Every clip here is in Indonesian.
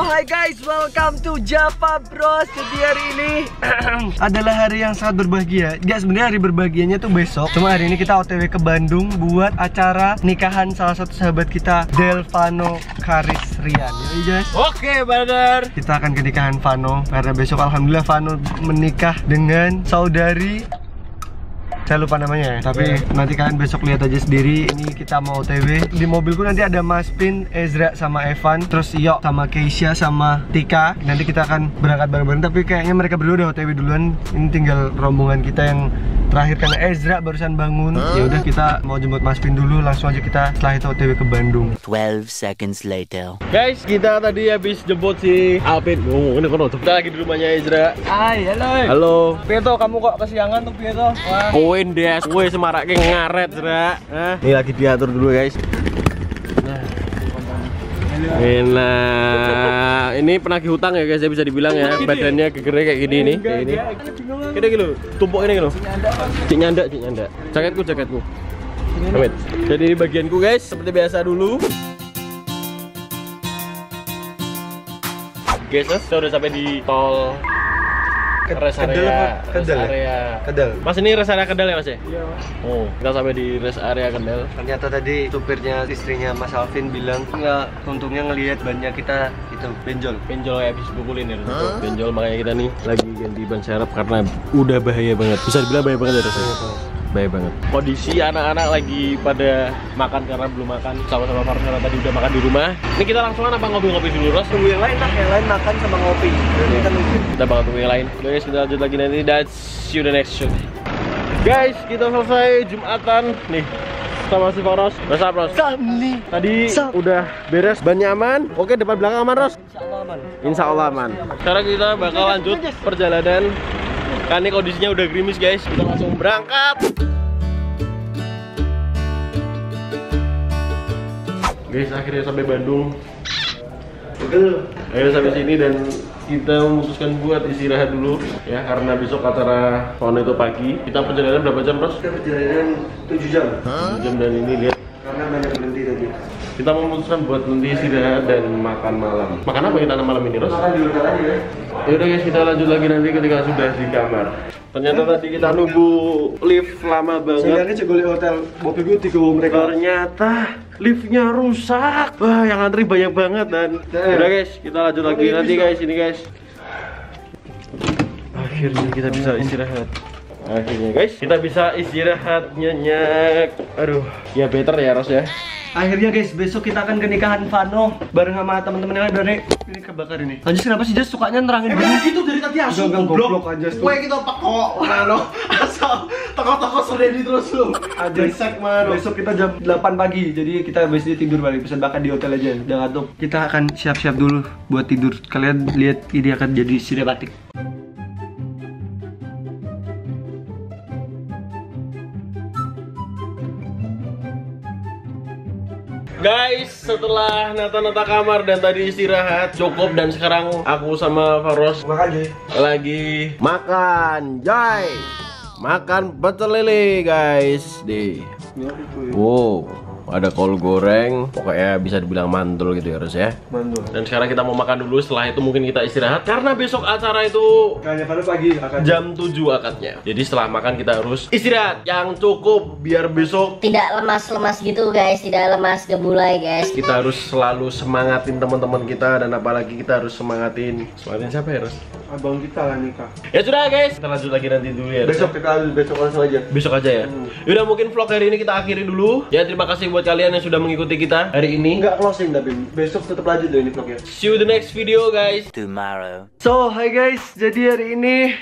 Hi guys, welcome to Java Bros. Jadi hari ini adalah hari yang sangat berbahagia. Gak, sebenarnya hari berbahagianya tuh besok. Cuma hari ini kita OTW ke Bandung buat acara nikahan salah satu sahabat kita, Delvano Karis Rian. Jadi guys, oke brother, kita akan ke nikahan Vano karena besok alhamdulillah Vano menikah dengan saudari, saya lupa namanya ya, tapi nanti kalian besok lihat aja sendiri. Ini kita mau OTW. Di mobilku nanti ada Mas Pin, Ezra sama Evan, terus Yok sama Keisha sama Tika. Nanti kita akan berangkat bareng-bareng, tapi kayaknya mereka berdua udah OTW duluan. Ini tinggal rombongan kita yang terakhir karena Ezra barusan bangun. Ya udah, kita mau jemput Mas Pin dulu, langsung aja kita setelah itu OTW ke Bandung. 12 seconds later. Guys, kita tadi habis jemput si Alvin. Ini kita lagi di rumahnya Ezra. Hai, halo. Halo. Pieto, kamu kok kesiangan tuh Pieto? Wah. Koin des, kowe semaraknya ngaret Ezra. Ini lagi diatur dulu guys. Nah, ini penagih hutang ya guys, ya bisa dibilang ya. Badannya gegernya kayak gini nih, kayak ini. Kayak gini loh, tumpuk ini loh. Cik nyanda. Jaketku. Amit. Jadi ini bagianku guys, seperti biasa dulu. Guys, kita udah sampai di tol rest area. Kedal. Mas, ini rest area Kendal ya Mas ya? Iya Mas. Oh, kita sampai di rest area Kendal. Ternyata tadi supirnya istrinya Mas Alvin bilang untungnya ngelihat bannya kita itu benjol ya, habis pukulin ya. Benjol, makanya kita nih lagi ganti ban serep karena udah bahaya banget. Bisa dibilang bahaya banget ya rasanya. Bahaya banget. Kondisi anak-anak lagi pada makan karena belum makan. Sama-sama karena tadi udah makan di rumah. Ini kita langsungan apa ngopi-ngopi dulu, Ros? Tunggu yang lain lah, yang lain makan sama ngopi. Jadi kita nunggu. Kita bakal tunggu yang lain. Guys, kita lanjut lagi nanti. That's see you the next show. Guys, kita selesai Jumatan nih sama si Faros. Besap Ros. Tadi udah beres, ban nyaman. Oke, depan belakang aman Ros. Insya Allah aman. Sekarang kita bakal lanjut perjalanan. Kan ini kondisinya udah gerimis guys. Kita langsung berangkat. Guys, akhirnya sampai Bandung. Akhirnya sampai sini dan kita memutuskan buat istirahat dulu ya, karena besok acara Vano itu pagi. Kita perjalanan berapa jam, Bros? Kita perjalanan 7 jam. 7 jam, dan ini lihat karena banyak berhenti tadi. kita memutuskan buat nanti istirahat dan makan malam. Makan apa kita malam ini, Ros? Makan di luar aja ya. Yaudah guys, kita lanjut lagi nanti ketika sudah di kamar. Ternyata tadi kita nunggu lift lama banget. Sebenarnya cegoli hotel mobil gue tiga mereka. Ternyata liftnya rusak. Wah, yang antri banyak banget dan udah guys, kita lanjut lagi nanti guys. Ini guys, akhirnya kita bisa istirahat. Akhirnya guys, kita bisa istirahat nyenyak. Aduh, ya better ya Ros ya. Akhirnya guys, besok kita akan ke nikahan Vano bareng sama teman-teman yang lain. Berarti ini kebakar ini. Lanjut, kenapa sih Jas sukanya nerangin begini? Gitu dari tadi asu goblok aja tuh. Gue kita pakok mano. Asal toko-toko ready terus lu. Besok besok kita jam 8 pagi. Jadi kita besok tidur balik, pesan makan di hotel aja. Jangan ngantuk. Kita akan siap-siap dulu buat tidur. Kalian lihat ini akan jadi sinematik. Guys, setelah nata-nata kamar dan tadi istirahat cukup, dan sekarang aku sama Faros lagi makan, Jai. Makan pecel lele guys. Wow, ada kol goreng, pokoknya bisa dibilang mantul gitu ya Ros ya. Mantul. Dan sekarang kita mau makan dulu, setelah itu mungkin kita istirahat karena besok acara itu pagi jam 7 akadnya. Jadi setelah makan kita harus istirahat yang cukup biar besok tidak lemas-lemas gitu guys, tidak lemas gebulai guys. kita harus selalu semangatin teman-teman kita, dan apalagi kita harus semangatin siapa ya Ros? Abang kita lah nikah. Ya sudah guys, kita lanjut lagi nanti dulu ya Ros, Besok ya? besok langsung aja. Besok aja ya. Yaudah, mungkin vlog hari ini kita akhiri dulu. Ya, terima kasih buat kalian yang sudah mengikuti kita hari ini. Enggak closing tapi besok tetap lanjut deh ini vlognya. See you the next video guys. Tomorrow. So, hai guys, jadi hari ini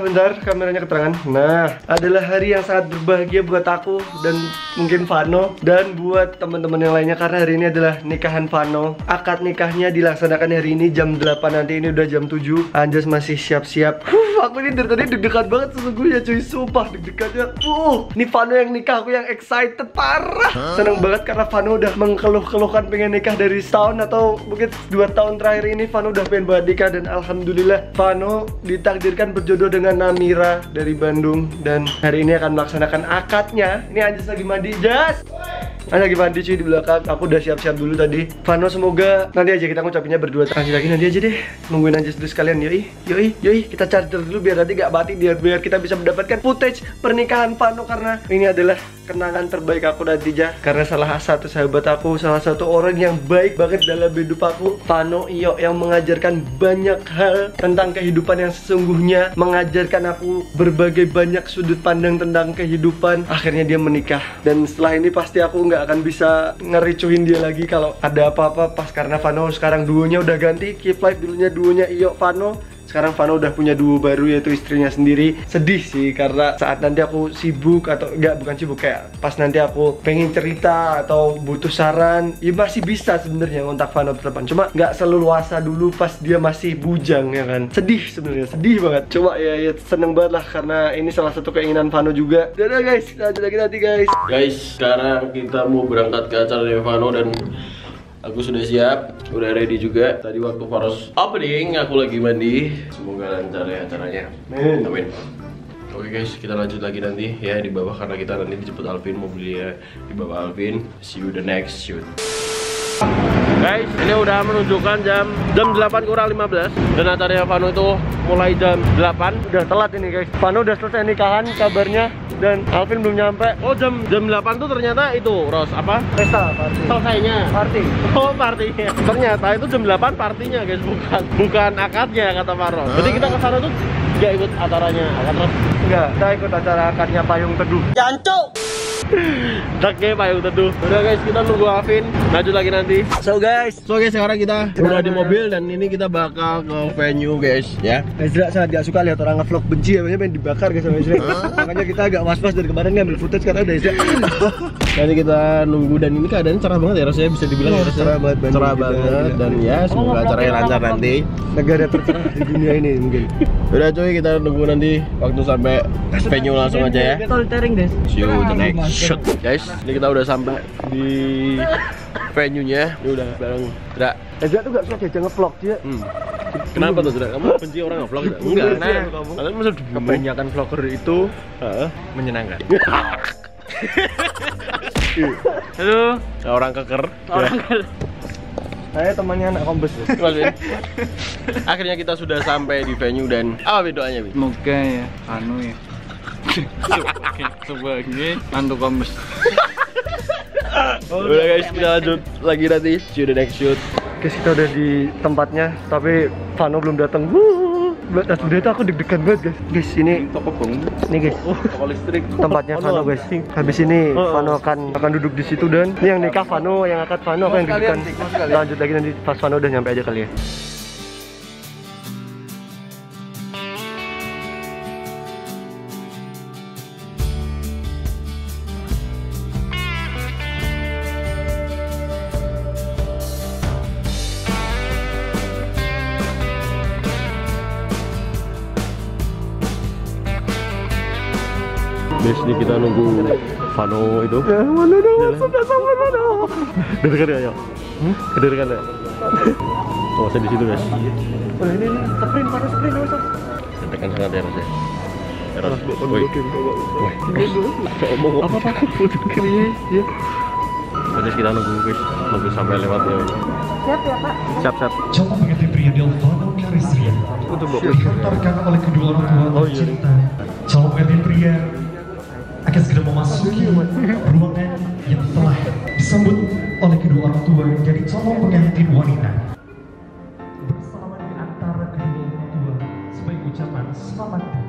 bentar, kameranya keterangan. Nah, adalah hari yang sangat berbahagia buat aku dan mungkin Vano, dan buat teman-teman yang lainnya, karena hari ini adalah nikahan Vano. Akad nikahnya dilaksanakan hari ini jam 8, nanti ini udah jam 7. Anjas masih siap-siap. Sumpah aku ini dari tadi deg-degan banget sesungguhnya cuy. Sumpah deg-degannya. Ini Vano yang nikah, aku yang excited parah. Seneng banget karena Vano udah mengeluh-keluhkan pengen nikah dari setahun atau mungkin 2 tahun terakhir ini. Vano udah pengen banget nikah dan alhamdulillah Vano ditakdirkan berjodoh dengan Namira dari Bandung. Dan hari ini akan melaksanakan akadnya. Ini Anjas lagi mandi, Jas. Anjas lagi mandi cuy di belakang. Aku udah siap-siap dulu tadi. Vano semoga nanti aja kita ngucapinnya berdua. Lagi nanti aja deh. Nungguin Anjas dulu sekalian. Yoi. Kita charger dulu biar nanti gak mati, biar kita bisa mendapatkan footage pernikahan Vano karena ini adalah kenangan terbaik aku nanti aja. Karena salah satu sahabat aku, salah satu orang yang baik banget dalam hidup aku, Vano Iyo, yang mengajarkan banyak hal tentang kehidupan yang sesungguhnya, mengajarkan aku berbagai banyak sudut pandang tentang kehidupan. Akhirnya dia menikah dan setelah ini pasti aku nggak akan bisa ngericuhin dia lagi kalau ada apa-apa pas karena Vano sekarang duonya udah ganti. Keep Life dulunya duonya Iyo Vano. Sekarang Vano udah punya duo baru yaitu istrinya sendiri. Sedih sih karena saat nanti aku sibuk atau bukan sibuk, kayak pas nanti aku pengen cerita atau butuh saran, ya masih bisa sebenarnya ngontak Vano telepon. Cuma nggak seleluasa dulu pas dia masih bujang ya kan. Sedih sebenarnya, sedih banget. Coba ya seneng banget lah karena ini salah satu keinginan Vano juga. Dadah guys, kita lanjut lagi nanti guys. Guys, sekarang kita mau berangkat ke acara Vano dan aku sudah siap, udah ready juga. Tadi waktu Faros opening, aku lagi mandi. Semoga lancar ya acaranya. Amin. Oke guys, kita lanjut lagi nanti ya di bawah karena kita nanti dijemput Alvin, mobilnya di bawah Alvin. See you the next shoot. Guys, ini udah menunjukkan jam 8 kurang 15 dan acaranya Vano itu mulai jam 8. Udah telat ini guys. Vano udah selesai nikahan kabarnya dan Alvin belum nyampe. Oh, jam 8 tuh ternyata itu Ros apa? Pesta party. Selesainya. Party. Oh, partinya. Ternyata itu jam 8 partinya guys, bukan akadnya kata Faros. Berarti kita ke sana tuh gak ikut acaranya akad Ros? Enggak, kita ikut acara akadnya Payung Teduh. Jancuk. Oke, Payung Teduh. Udah guys, kita nunggu Alvin. Lanjut lagi nanti. So guys, sekarang kita udah di mobil dan ini kita bakal ke venue guys ya. Ezra sangat gak suka lihat orang nge-vlog benci, ya pengen dibakar guys sama Ezra. Makanya kita agak was-was dari kemarin ngambil footage karena udah Ezra. Nanti kita nunggu dan ini keadaan cerah banget ya rasanya, bisa dibilang ya cerah banget, cerah banget dan ya semoga acaranya lancar nanti. Negara tercerah di dunia ini mungkin. Udah cuy, kita nunggu nanti waktu sampai venue langsung aja ya. See you the next shot. Guys, ini kita udah sampai di venue-nya. Ini udah bareng Dra. Ezra tuh gak suka diajak nge-vlog dia. Kenapa tuh Dra? Kamu benci orang nge-vlog? Enggak, kalian masa kebanyakan vlogger itu menyenangkan. Halo, orang keker. Saya temannya anak kombes. Akhirnya kita sudah sampai di venue dan apa doanya, Bi? Semoga ya, anu ya. Sebagai mantu kombes. Udah guys, kita lanjut lagi nanti. See you the next shoot. Guys, kita udah di tempatnya, tapi Vano belum datang. Udah itu aku deg-degan banget guys. Guys, ini Toko bangun. nih guys. Toko listrik. Tempatnya Vano guys. Habis ini Vano akan duduk di situ dan ini yang nikah Vano, yang akad Vano, aku yang deg-degan. Lanjut lagi nanti pas Vano udah nyampe aja kali ya. Guys, ini kita nunggu Vano itu. Ya, Vano dong, sudah sampai Vano. Kedengeran ya? Kedengeran ya? Oh, saya di situ guys. Oh, ini sprint, Vano sprint, awas. Tekan sangat ya Ros ya. Ros, Woi. Ngomong Apa aku kiri ya. Terus kita nunggu guys, nunggu sampai lewat ya. Siap ya Pak. Siap. Calon pengantin pria Delvano Karisria diantarkan oleh kedua orang tua tercinta. Calon pengantin pria akan segera memasuki ruangan yang telah disambut oleh kedua orang tua dari calon pengantin wanita. Bersalaman di antara kedua orang tua sebagai ucapan selamat datang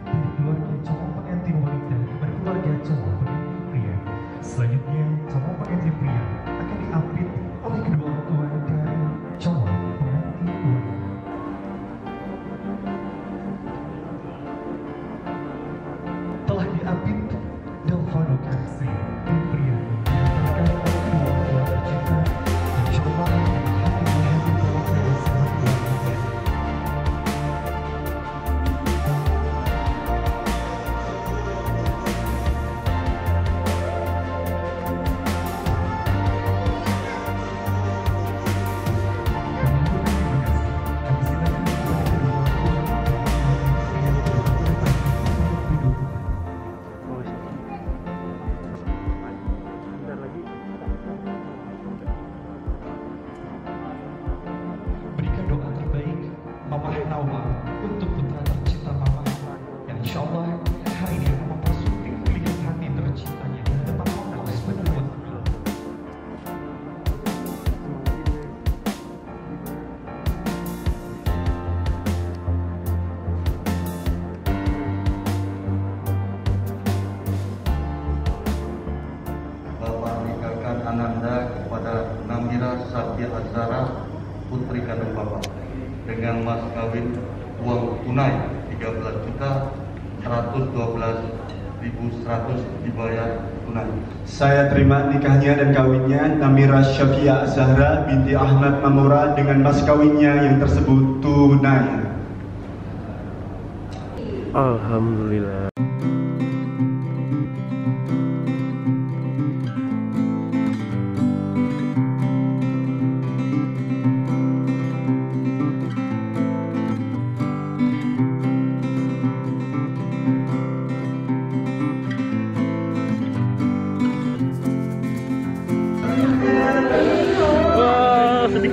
dari keluarga calon pengantin wanita dan keluarga calon pengantin pria. Selanjutnya, calon pengantin pria akan diapit oleh kedua orang tua dari calon pengantin wanita. Telah diapit Delvano Karisria pria yang menyatakan kedua orang tua tercinta dan calon hati menghadiri dalam keadaan sehat walafiat. Namira Satya Azhara putri kandung Bapak dengan mas kawin uang tunai 13.112.100 dibayar tunai. Saya terima nikahnya dan kawinnya Namira Satya Azhara binti Ahmad Mamura dengan mas kawinnya yang tersebut tunai. Alhamdulillah.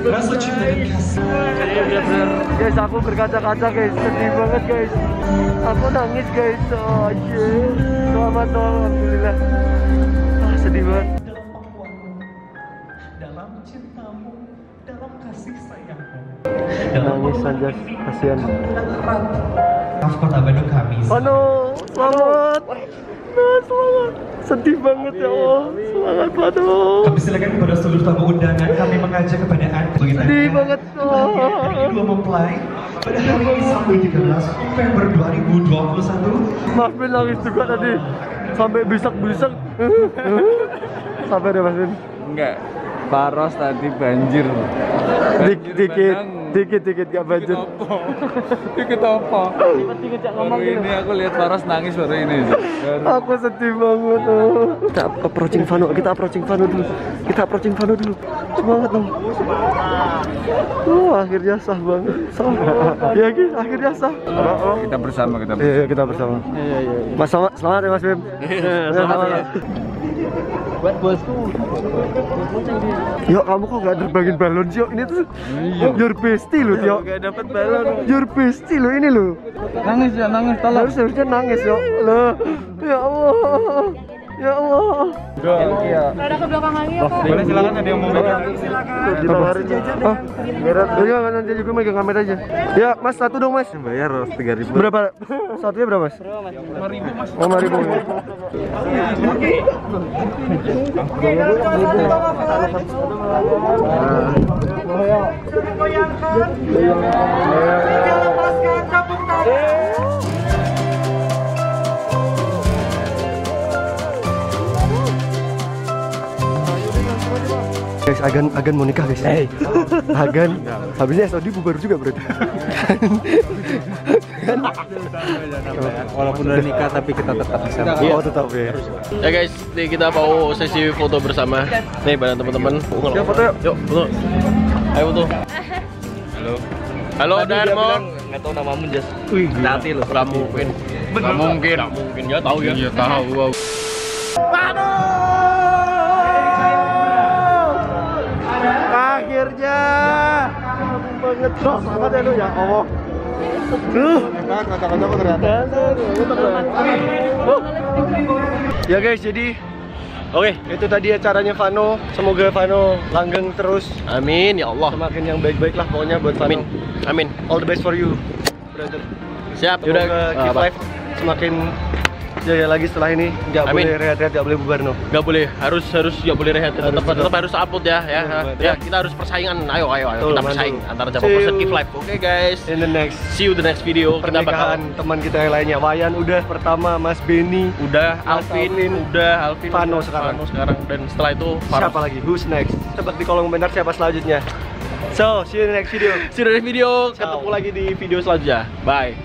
Rasa cinta dan kasih. Guys, aku berkaca-kaca guys, sedih banget guys. Aku nangis guys. Oh shit. Selamat dong, alhamdulillah. Sedih banget. Dalam cintamu, dalam kasih sayangmu. Nangis saja, kasihan. Maaf Kota Bandung Kamis. Vano, selamat. Nah, selamat. Sedih banget ya Allah. Semangat Vano. Kami silakan kepada seluruh tamu undangan, kami mengajak kepada Anda. Sedih banget. Dua mempelai pada hari ini Sabtu 13 November 2021. Mas Ben nangis juga tadi. Sampai bisak-bisak. Sabar ya Mas Ben. Enggak. Paros tadi banjir. Dikit gak banjir. Dikit apa? Baru ini aku lihat Paros nangis baru ini. Aku sedih banget. Kita approaching Vano dulu. Semangat dong. Akhirnya sah banget. Sah. Ya gitu, akhirnya sah. Kita bersama. Iya, kita bersama. Mas selamat ya Mas Bim. Selamat ya. Buat bosku. Yo, kamu kok gak terbangin balon sih? Ini tuh your bestie loh, Tio. Gak dapat balon. Your bestie loh ini loh. Nangis tolong. Harusnya nangis yo. Loh. Ya Allah. Ya Allah. Ada ke belakang lagi ya, Pak? Boleh silakan ada yang mau megang. Ditawarin. Enggak, nanti juga megang kamera aja. Ya, Mas, satu dong, Mas. Bayar 3.000. Berapa? Satunya berapa, Mas? 5.000 Mas. Oh, 5.000 ya. Guys, Agan mau nikah guys. Agan, habisnya SOD bubar juga berarti. Walaupun udah nikah tapi kita tetap bisa. Oh tetap ya. Ya guys, nih kita mau sesi foto bersama. Nih bareng teman-teman. Ya foto yuk. Yuk, foto. Ayo foto. Halo Darmo. Nggak tahu namamu Jas. Wih, nanti lo. Gak mungkin. Ya tahu ya. Iya tahu. Wow. Akhirnya banget banget ya lu ya Allah. Kacang-kacang ternyata. Ya guys, jadi Oke, itu tadi acaranya Vano. Semoga Vano langgeng terus. amin ya Allah. Semakin yang baik-baik lah pokoknya buat Vano. Amin. All the best for you, brother. Siap. Semoga keep life semakin jaya lagi setelah ini. Gak Amin. boleh rehat-rehat, gak boleh bubar no. Gak boleh, harus gak boleh rehat. Tetap harus upload ya. Ya, kita harus persaingan. Ayo. Betul, Kita bersaing antara Jawa Person Keep Life. Oke guys. In the next See you the next video. Kita bakal pernikahan teman kita yang lainnya. Wayan udah pertama, Mas Benny udah, Alvin, Vano sekarang. Dan setelah itu Siapa lagi? Who's next? Tebak di kolom komentar siapa selanjutnya. So, see you in the next video. See you the next video. Ciao. Ketemu lagi di video selanjutnya. Bye.